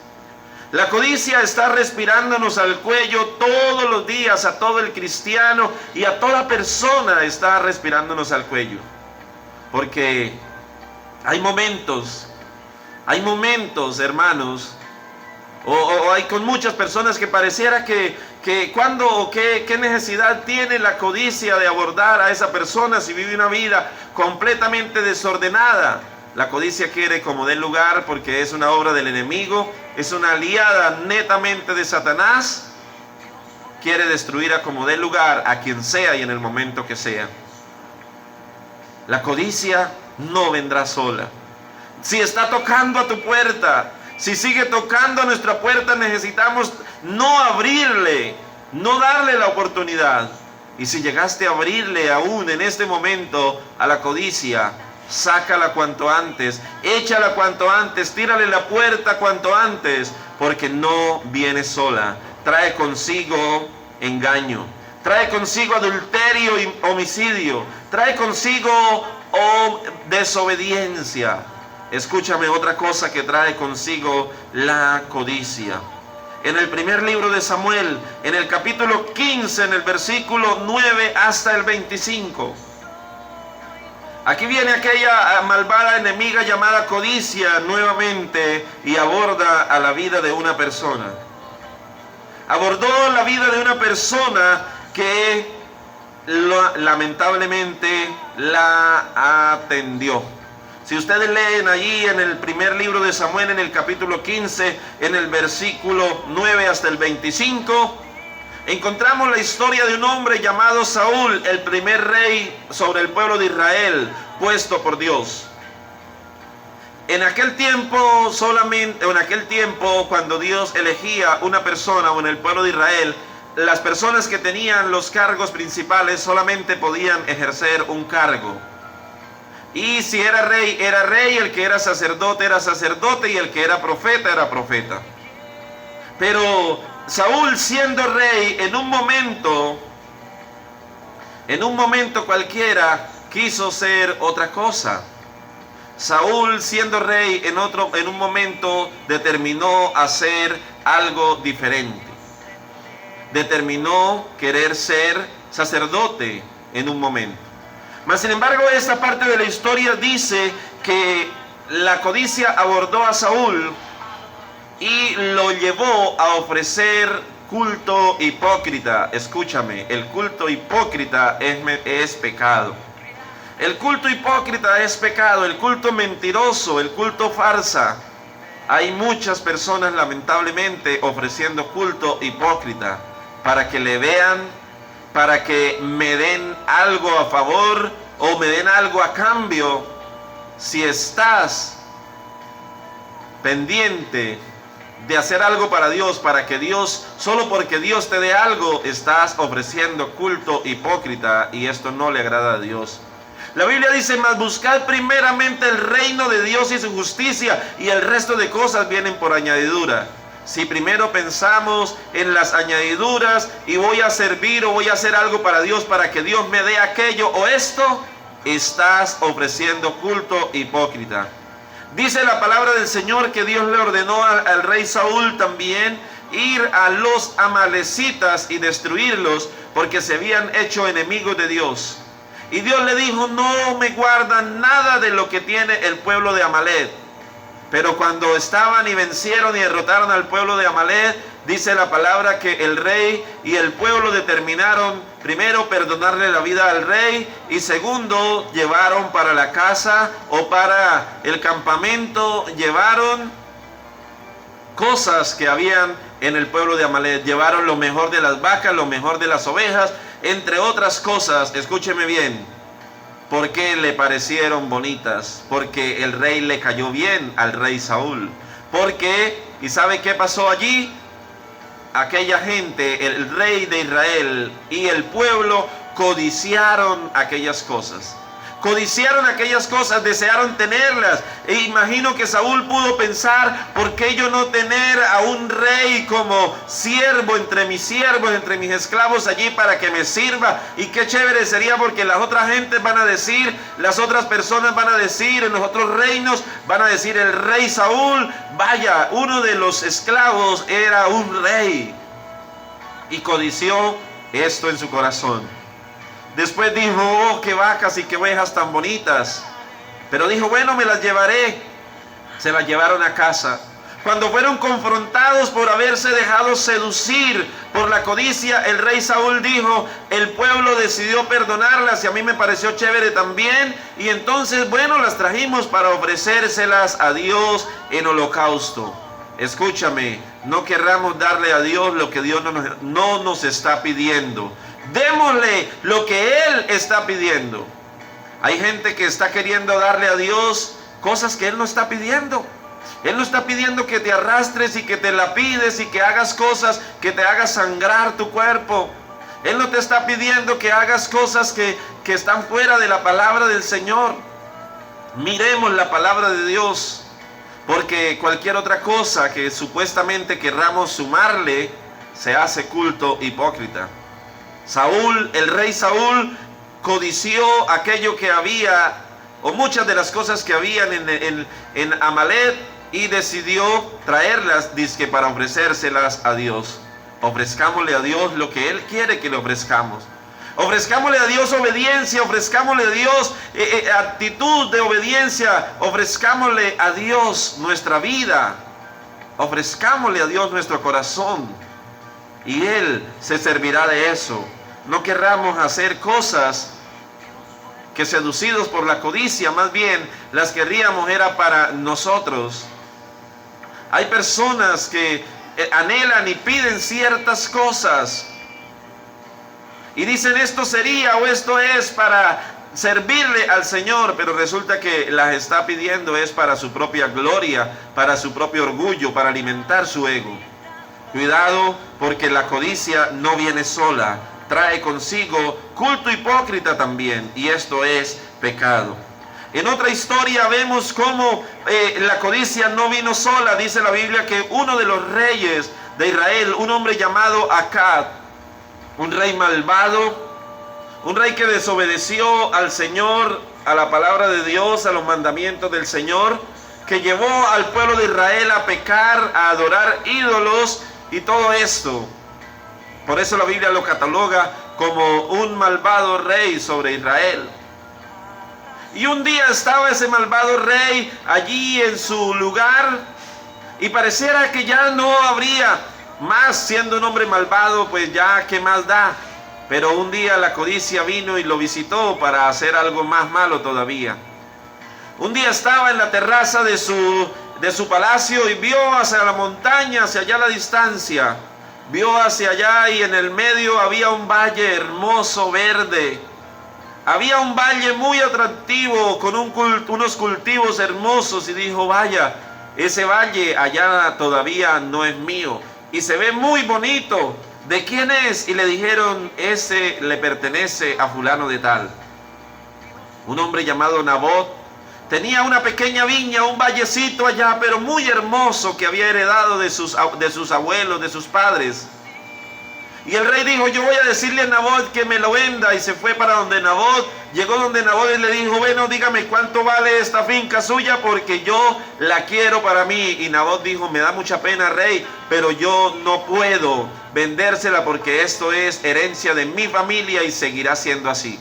La codicia está respirándonos al cuello todos los días, a todo el cristiano y a toda persona está respirándonos al cuello. Porque hay momentos, hermanos, o hay con muchas personas que pareciera que cuando o qué necesidad tiene la codicia de abordar a esa persona si vive una vida completamente desordenada. La codicia quiere como dé lugar porque es una obra del enemigo, es una aliada netamente de Satanás. Quiere destruir a como dé lugar a quien sea y en el momento que sea. La codicia no vendrá sola. Si está tocando a tu puerta, si sigue tocando a nuestra puerta, necesitamos no abrirle, no darle la oportunidad. Y si llegaste a abrirle aún en este momento a la codicia, sácala cuanto antes, échala cuanto antes, tírale la puerta cuanto antes, porque no viene sola. Trae consigo engaño, trae consigo adulterio y homicidio, trae consigo desobediencia. Escúchame, otra cosa que trae consigo la codicia. En el primer libro de Samuel, en el capítulo 15, en el versículo 9 hasta el 25. Aquí viene aquella malvada enemiga llamada codicia nuevamente y aborda a la vida de una persona. Abordó la vida de una persona que lamentablemente la atendió. Si ustedes leen allí en el primer libro de Samuel, en el capítulo 15, en el versículo 9 hasta el 25, encontramos la historia de un hombre llamado Saúl, el primer rey sobre el pueblo de Israel, puesto por Dios. En aquel tiempo, cuando Dios elegía una persona o en el pueblo de Israel, las personas que tenían los cargos principales solamente podían ejercer un cargo. Y si era rey, el que era sacerdote, y el que era profeta. Pero Saúl, siendo rey, en un momento cualquiera, quiso ser otra cosa. Saúl, siendo rey, en un momento determinó hacer algo diferente. Determinó querer ser sacerdote en un momento. Mas sin embargo, esta parte de la historia dice que la codicia abordó a Saúl y lo llevó a ofrecer culto hipócrita. Escúchame, el culto hipócrita es pecado. El culto hipócrita es pecado, el culto mentiroso, el culto farsa. Hay muchas personas lamentablemente ofreciendo culto hipócrita para que le vean, para que me den algo a favor o me den algo a cambio. Si estás pendiente de hacer algo para Dios, para que Dios, solo porque Dios te dé algo, estás ofreciendo culto hipócrita y esto no le agrada a Dios. La Biblia dice: mas buscad primeramente el reino de Dios y su justicia, y el resto de cosas vienen por añadidura. Si primero pensamos en las añadiduras y voy a servir o voy a hacer algo para Dios para que Dios me dé aquello o esto, estás ofreciendo culto hipócrita. Dice la palabra del Señor que Dios le ordenó al rey Saúl también ir a los amalecitas y destruirlos porque se habían hecho enemigos de Dios. Y Dios le dijo: no me guardan nada de lo que tiene el pueblo de Amalec. Pero cuando estaban y vencieron y derrotaron al pueblo de Amalec, dice la palabra que el rey y el pueblo determinaron, primero, perdonarle la vida al rey, y segundo, llevaron para la casa o para el campamento, llevaron cosas que habían en el pueblo de Amalec. Llevaron lo mejor de las vacas, lo mejor de las ovejas, entre otras cosas. Escúcheme bien. ¿Por qué le parecieron bonitas? Porque el rey le cayó bien al rey Saúl. Porque, ¿y sabe qué pasó allí? Aquella gente, el rey de Israel y el pueblo, codiciaron aquellas cosas. Codiciaron aquellas cosas, desearon tenerlas. E imagino que Saúl pudo pensar, ¿por qué yo no tener a un rey como siervo entre mis siervos, entre mis esclavos allí para que me sirva? Y qué chévere sería, porque las otras gentes van a decir, las otras personas van a decir, en los otros reinos van a decir, el rey Saúl, vaya, uno de los esclavos era un rey. Y codició esto en su corazón. Después dijo, oh, qué vacas y qué ovejas tan bonitas. Pero dijo, bueno, me las llevaré. Se las llevaron a casa. Cuando fueron confrontados por haberse dejado seducir por la codicia, el rey Saúl dijo, el pueblo decidió perdonarlas y a mí me pareció chévere también. Y entonces, bueno, las trajimos para ofrecérselas a Dios en holocausto. Escúchame, no querramos darle a Dios lo que Dios no nos está pidiendo. Démosle lo que Él está pidiendo. Hay gente que está queriendo darle a Dios cosas que Él no está pidiendo. Él no está pidiendo que te arrastres y que te lapides y que hagas cosas que te hagas sangrar tu cuerpo. Él no te está pidiendo que hagas cosas que están fuera de la palabra del Señor. Miremos la palabra de Dios, porque cualquier otra cosa que supuestamente querramos sumarle se hace culto hipócrita. Saúl, el rey Saúl, codició aquello que había, o muchas de las cosas que habían en Amalek, y decidió traerlas, dizque para ofrecérselas a Dios. Ofrezcámosle a Dios lo que Él quiere que le ofrezcamos. Ofrezcámosle a Dios obediencia, ofrezcámosle a Dios actitud de obediencia, ofrezcámosle a Dios nuestra vida, ofrezcámosle a Dios nuestro corazón, y Él se servirá de eso. No querramos hacer cosas que, seducidos por la codicia, más bien las querríamos era para nosotros. Hay personas que anhelan y piden ciertas cosas y dicen, esto sería o esto es para servirle al Señor, pero resulta que las está pidiendo es para su propia gloria, para su propio orgullo, para alimentar su ego. Cuidado, porque la codicia no viene sola, trae consigo culto hipócrita también, y esto es pecado. En otra historia vemos cómo la codicia no vino sola. Dice la Biblia que uno de los reyes de Israel, un hombre llamado Acab, un rey malvado, un rey que desobedeció al Señor, a la palabra de Dios, a los mandamientos del Señor, que llevó al pueblo de Israel a pecar, a adorar ídolos y todo esto. Por eso la Biblia lo cataloga como un malvado rey sobre Israel. Y un día estaba ese malvado rey allí en su lugar y pareciera que ya no habría más, siendo un hombre malvado, pues ya qué más da. Pero un día la codicia vino y lo visitó para hacer algo más malo todavía. Un día estaba en la terraza de su palacio y vio hacia la montaña, hacia allá a la distancia. Vio hacia allá y en el medio había un valle hermoso, verde. Había un valle muy atractivo con unos cultivos hermosos y dijo, vaya, ese valle allá todavía no es mío y se ve muy bonito. ¿De quién es? Y le dijeron, ese le pertenece a fulano de tal. Un hombre llamado Nabot tenía una pequeña viña, un vallecito allá, pero muy hermoso, que había heredado de sus abuelos, de sus padres. Y el rey dijo, yo voy a decirle a Nabot que me lo venda, y se fue para donde Nabot. Llegó donde Nabot y le dijo, bueno, dígame cuánto vale esta finca suya, porque yo la quiero para mí. Y Nabot dijo, me da mucha pena, rey, pero yo no puedo vendérsela porque esto es herencia de mi familia y seguirá siendo así.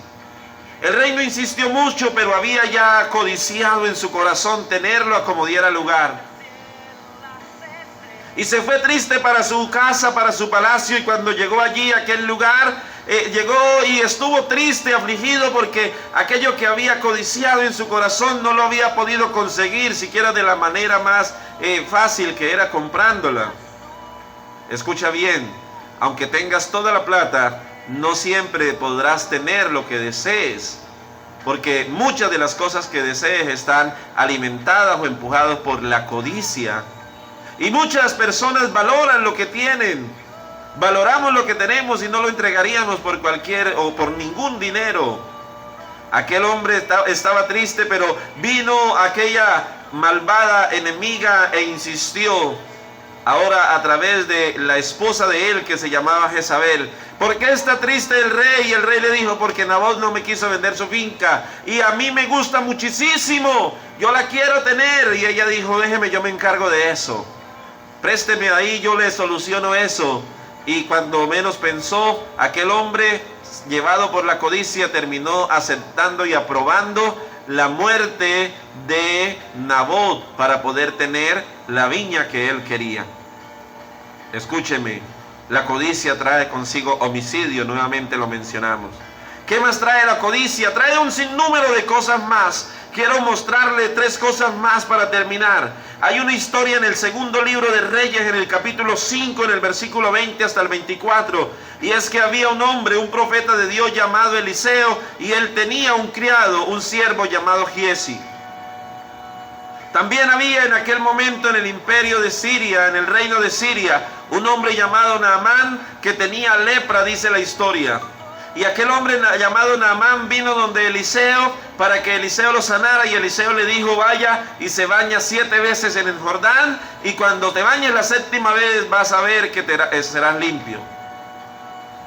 El rey no insistió mucho, pero había ya codiciado en su corazón tenerlo a como diera lugar. Y se fue triste para su casa, para su palacio, y cuando llegó allí a aquel lugar, llegó y estuvo triste, afligido, porque aquello que había codiciado en su corazón no lo había podido conseguir, siquiera de la manera más fácil, que era comprándola. Escucha bien, aunque tengas toda la plata, no siempre podrás tener lo que desees, porque muchas de las cosas que desees están alimentadas o empujadas por la codicia. Y muchas personas valoran lo que tienen. Valoramos lo que tenemos y no lo entregaríamos por cualquier o por ningún dinero. Aquel hombre estaba triste, pero vino aquella malvada enemiga e insistió, ahora a través de la esposa de él que se llamaba Jezabel: ¿por qué está triste el rey? Y el rey le dijo: porque Nabot no me quiso vender su finca y a mí me gusta muchísimo, yo la quiero tener. Y ella dijo: déjeme, yo me encargo de eso, présteme ahí, yo le soluciono eso. Y cuando menos pensó, aquel hombre, llevado por la codicia, terminó aceptando y aprobando la muerte de Nabot para poder tener la viña que él quería. Escúcheme, la codicia trae consigo homicidio, nuevamente lo mencionamos. ¿Qué más trae la codicia? Trae un sinnúmero de cosas más. Quiero mostrarle 3 cosas más para terminar. Hay una historia en el segundo libro de Reyes, en el capítulo 5, en el versículo 20 hasta el 24. Y es que había un hombre, un profeta de Dios llamado Eliseo, y él tenía un criado, un siervo llamado Giesi. También había en aquel momento en el imperio de Siria, en el reino de Siria, un hombre llamado Naamán que tenía lepra, dice la historia. Y aquel hombre llamado Naamán vino donde Eliseo para que Eliseo lo sanara, y Eliseo le dijo: vaya y se baña 7 veces en el Jordán, y cuando te bañes la 7ª vez vas a ver que serás limpio.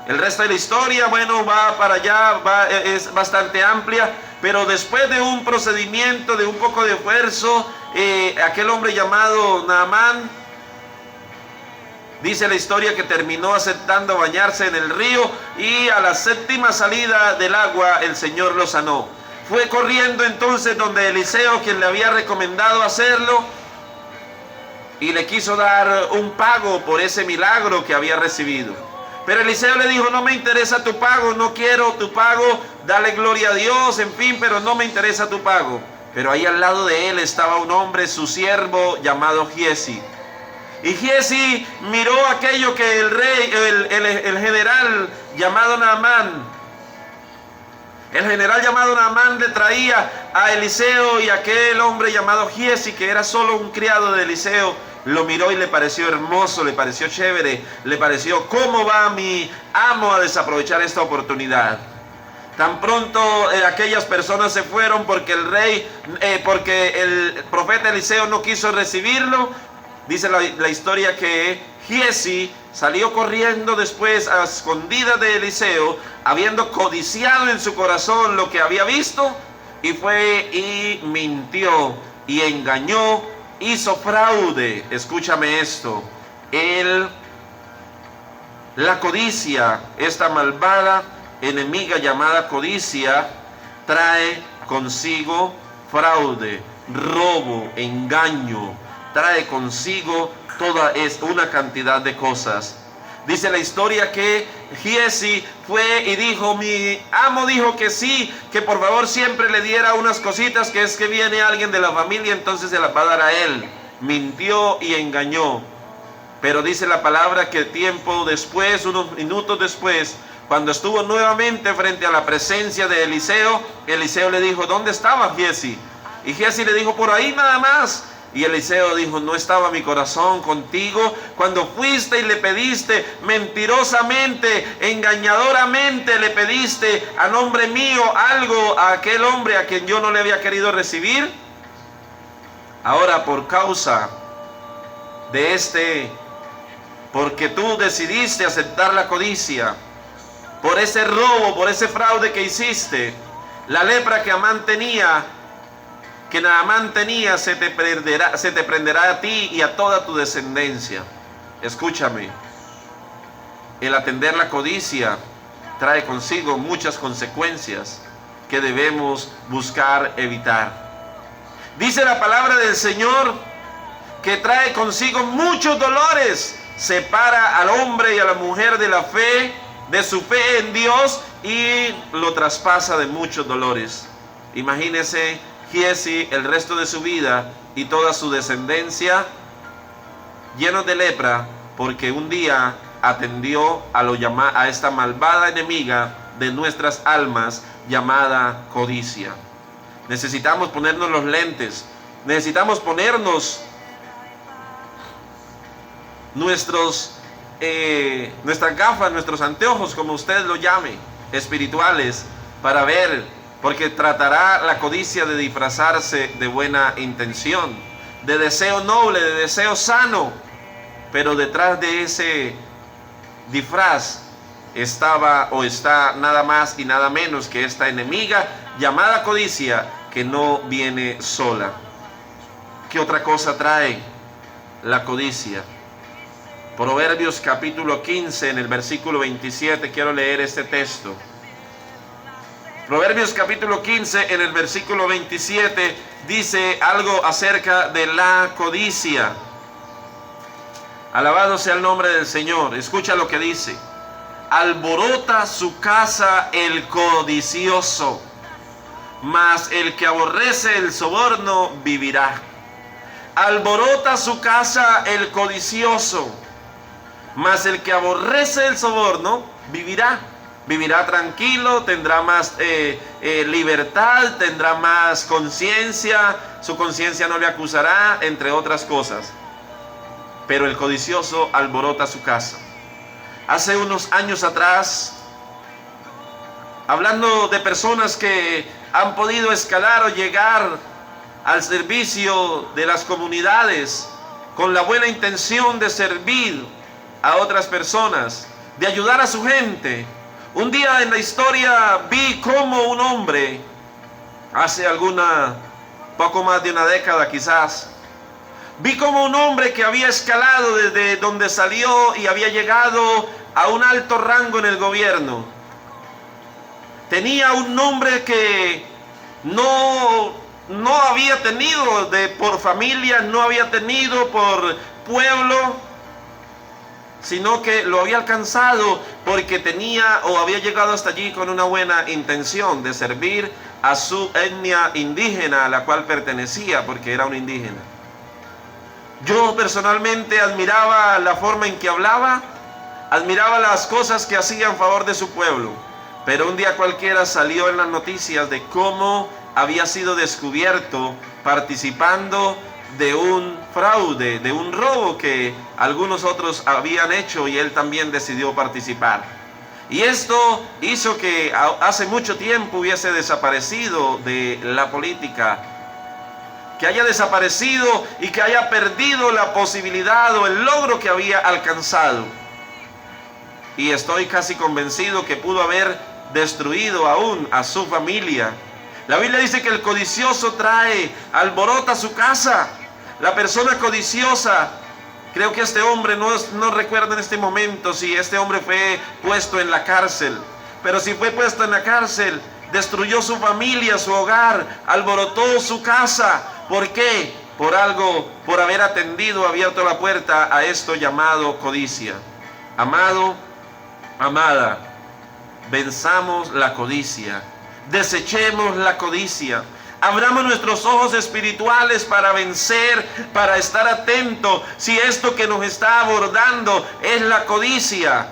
El resto de la historia, bueno, va para allá, es bastante amplia, pero después de un procedimiento, de un poco de esfuerzo, aquel hombre llamado Naamán, dice la historia que terminó aceptando bañarse en el río, y a la 7ª salida del agua el Señor lo sanó. Fue corriendo entonces donde Eliseo, quien le había recomendado hacerlo, y le quiso dar un pago por ese milagro que había recibido. Pero Eliseo le dijo: no me interesa tu pago, no quiero tu pago, dale gloria a Dios, en fin, pero no me interesa tu pago. Pero ahí al lado de él estaba un hombre, su siervo, llamado Giesi. Y Giesi miró aquello que el rey, el general llamado Naamán, le traía a Eliseo, y aquel hombre llamado Giesi, que era solo un criado de Eliseo, lo miró y le pareció hermoso, le pareció chévere, le pareció: ¿cómo va mi amo a desaprovechar esta oportunidad? Tan pronto aquellas personas se fueron porque el profeta Eliseo no quiso recibirlo. Dice la historia que Giesi salió corriendo después a escondidas de Eliseo, habiendo codiciado en su corazón lo que había visto, y fue y mintió y engañó, hizo fraude. Escúchame esto: la codicia, esta malvada enemiga llamada codicia, trae consigo fraude, robo, engaño, trae consigo una cantidad de cosas. Dice la historia que Giesi fue y dijo: mi amo dijo que sí, que por favor siempre le diera unas cositas, que es que viene alguien de la familia, entonces se las va a dar a él. Mintió y engañó. Pero dice la palabra que tiempo después, unos minutos después, cuando estuvo nuevamente frente a la presencia de Eliseo, Eliseo le dijo: ¿dónde estaba Giesi? Y Giesi le dijo: por ahí nada más. Y Eliseo dijo: ¿no estaba mi corazón contigo cuando fuiste y le pediste mentirosamente, engañadoramente, le pediste a nombre mío algo a aquel hombre a quien yo no le había querido recibir? Ahora, por causa de porque tú decidiste aceptar la codicia, por ese robo, por ese fraude que hiciste, la lepra que Naamán tenía, se te prenderá a ti y a toda tu descendencia. Escúchame, el atender la codicia trae consigo muchas consecuencias que debemos buscar evitar. Dice la palabra del Señor que trae consigo muchos dolores, separa al hombre y a la mujer de la fe, de su fe en Dios, y lo traspasa de muchos dolores. Imagínese Giesi el resto de su vida y toda su descendencia llenos de lepra, porque un día atendió a esta malvada enemiga de nuestras almas llamada codicia. Necesitamos ponernos los lentes, necesitamos ponernos nuestras gafas, nuestros anteojos, como usted lo llame, espirituales, para ver porque tratará la codicia de disfrazarse de buena intención, de deseo noble, de deseo sano, pero detrás de ese disfraz estaba o está nada más y nada menos que esta enemiga llamada codicia, que no viene sola. ¿Qué otra cosa trae la codicia? Proverbios capítulo 15, en el versículo 27, quiero leer este texto. Proverbios capítulo 15, en el versículo 27, dice algo acerca de la codicia. Alabado sea el nombre del Señor. Escucha lo que dice. Alborota su casa el codicioso, mas el que aborrece el soborno vivirá. Alborota su casa el codicioso, mas el que aborrece el soborno vivirá. Vivirá tranquilo, tendrá más libertad, tendrá más conciencia, su conciencia no le acusará, entre otras cosas. Pero el codicioso alborota su casa. Hace unos años atrás, hablando de personas que han podido escalar o llegar al servicio de las comunidades con la buena intención de servir a otras personas, de ayudar a su gente. Un día en la historia vi cómo un hombre, hace poco más de una década quizás, vi como un hombre que había escalado desde donde salió y había llegado a un alto rango en el gobierno. Tenía un nombre que no había tenido por familia, no había tenido por pueblo, sino que lo había alcanzado porque tenía o había llegado hasta allí con una buena intención de servir a su etnia indígena a la cual pertenecía, porque era un indígena. Yo personalmente admiraba la forma en que hablaba, admiraba las cosas que hacía en favor de su pueblo, pero un día cualquiera salió en las noticias de cómo había sido descubierto participando de un fraude, de un robo que algunos otros habían hecho, y él también decidió participar. Y esto hizo que hace mucho tiempo hubiese desaparecido de la política, que haya desaparecido y que haya perdido la posibilidad o el logro que había alcanzado. Y estoy casi convencido que pudo haber destruido aún a su familia. La Biblia dice que el codicioso alborota su casa. La persona codiciosa, creo que este hombre, no recuerdo en este momento si este hombre fue puesto en la cárcel, pero si fue puesto en la cárcel, destruyó su familia, su hogar, alborotó su casa. ¿Por qué? Por haber abierto la puerta a esto llamado codicia. Amado, amada, venzamos la codicia, desechemos la codicia. Abramos nuestros ojos espirituales para vencer, para estar atentos. Si esto que nos está abordando es la codicia,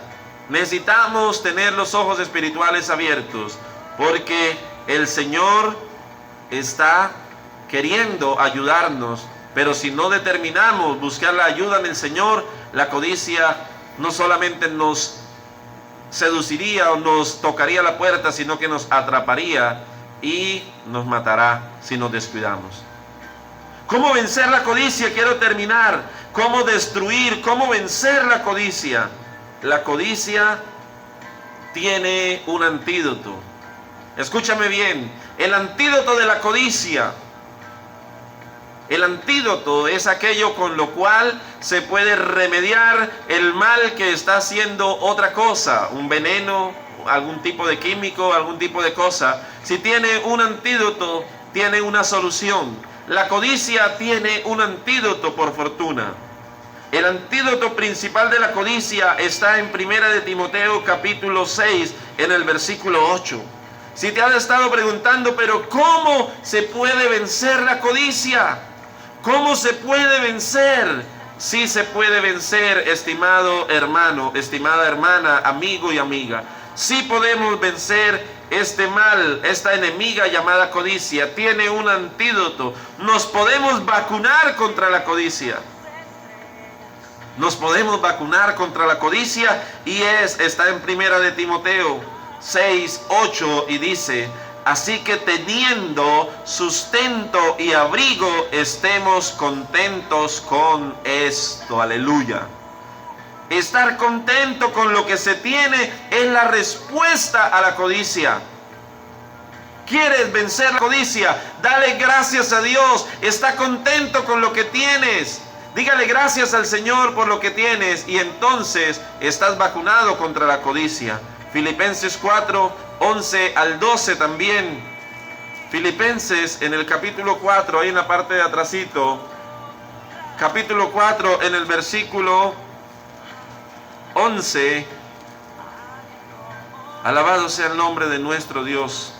necesitamos tener los ojos espirituales abiertos, porque el Señor está queriendo ayudarnos, pero si no determinamos buscar la ayuda en el Señor, la codicia no solamente nos seduciría o nos tocaría la puerta, sino que nos atraparía y nos matará si nos descuidamos. ¿Cómo vencer la codicia? Quiero terminar. ¿Cómo vencer la codicia? La codicia tiene un antídoto. Escúchame bien. El antídoto de la codicia, el antídoto es aquello con lo cual se puede remediar el mal que está haciendo otra cosa, un veneno, algún tipo de químico, algún tipo de cosa. Si tiene un antídoto, tiene una solución. La codicia tiene un antídoto, por fortuna. El antídoto principal de la codicia está en 1 de Timoteo capítulo 6, en el versículo 8. Si te has estado preguntando, pero ¿cómo se puede vencer la codicia? ¿Cómo se puede vencer? Sí se puede vencer, estimado hermano, estimada hermana, amigo y amiga. Sí podemos vencer este mal, esta enemiga llamada codicia. Tiene un antídoto. Nos podemos vacunar contra la codicia. Nos podemos vacunar contra la codicia, y está en 1 de Timoteo 6, 8, y dice: Así que teniendo sustento y abrigo, estemos contentos con esto. Aleluya. Estar contento con lo que se tiene es la respuesta a la codicia. ¿Quieres vencer la codicia? Dale gracias a Dios. Está contento con lo que tienes. Dígale gracias al Señor por lo que tienes y entonces estás vacunado contra la codicia. Filipenses 4, 11 al 12 también. Filipenses en el capítulo 4, ahí en la parte de atrásito. Capítulo 4 en el versículo 11. Alabado sea el nombre de nuestro Dios.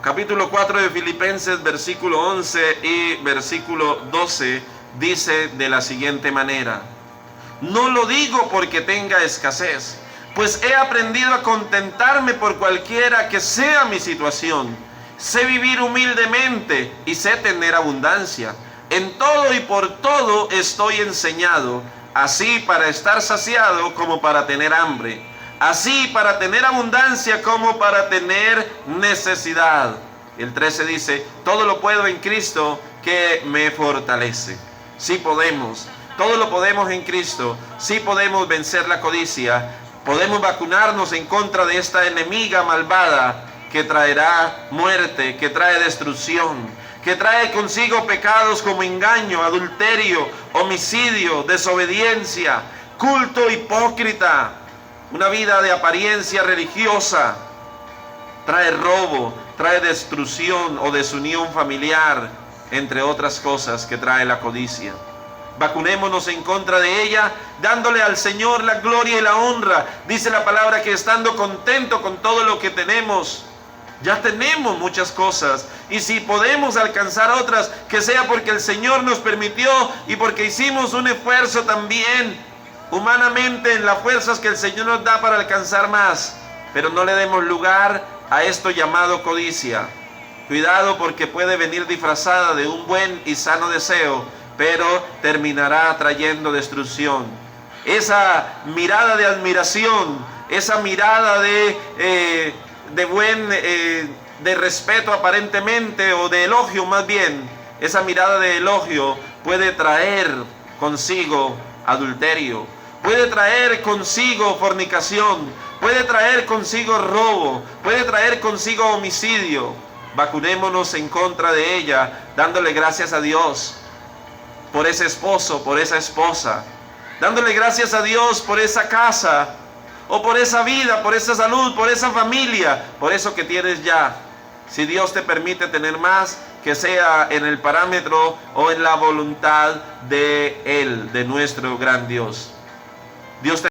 Capítulo 4 de Filipenses, versículo 11 y versículo 12, dice de la siguiente manera: no lo digo porque tenga escasez, pues he aprendido a contentarme por cualquiera que sea mi situación. Sé vivir humildemente y sé tener abundancia. En todo y por todo estoy enseñado, así para estar saciado como para tener hambre, así para tener abundancia como para tener necesidad. El 13 dice: todo lo puedo en Cristo que me fortalece. Sí podemos, todo lo podemos en Cristo. Sí podemos vencer la codicia. Podemos vacunarnos en contra de esta enemiga malvada que traerá muerte, que trae destrucción, que trae consigo pecados como engaño, adulterio, homicidio, desobediencia, culto hipócrita, una vida de apariencia religiosa. Trae robo, trae destrucción o desunión familiar, entre otras cosas que trae la codicia. Vacunémonos en contra de ella, dándole al Señor la gloria y la honra. Dice la palabra que estando contento con todo lo que tenemos, ya tenemos muchas cosas, y si podemos alcanzar otras, que sea porque el Señor nos permitió y porque hicimos un esfuerzo también humanamente en las fuerzas que el Señor nos da para alcanzar más. Pero no le demos lugar a esto llamado codicia. Cuidado, porque puede venir disfrazada de un buen y sano deseo, pero terminará trayendo destrucción. Esa mirada de admiración, esa mirada de respeto aparentemente, o de elogio más bien, esa mirada de elogio puede traer consigo adulterio, puede traer consigo fornicación, puede traer consigo robo, puede traer consigo homicidio. Vacunémonos en contra de ella, dándole gracias a Dios por ese esposo, por esa esposa, dándole gracias a Dios por esa casa, o por esa vida, por esa salud, por esa familia, por eso que tienes ya. Si Dios te permite tener más, que sea en el parámetro o en la voluntad de Él, de nuestro gran Dios. Dios te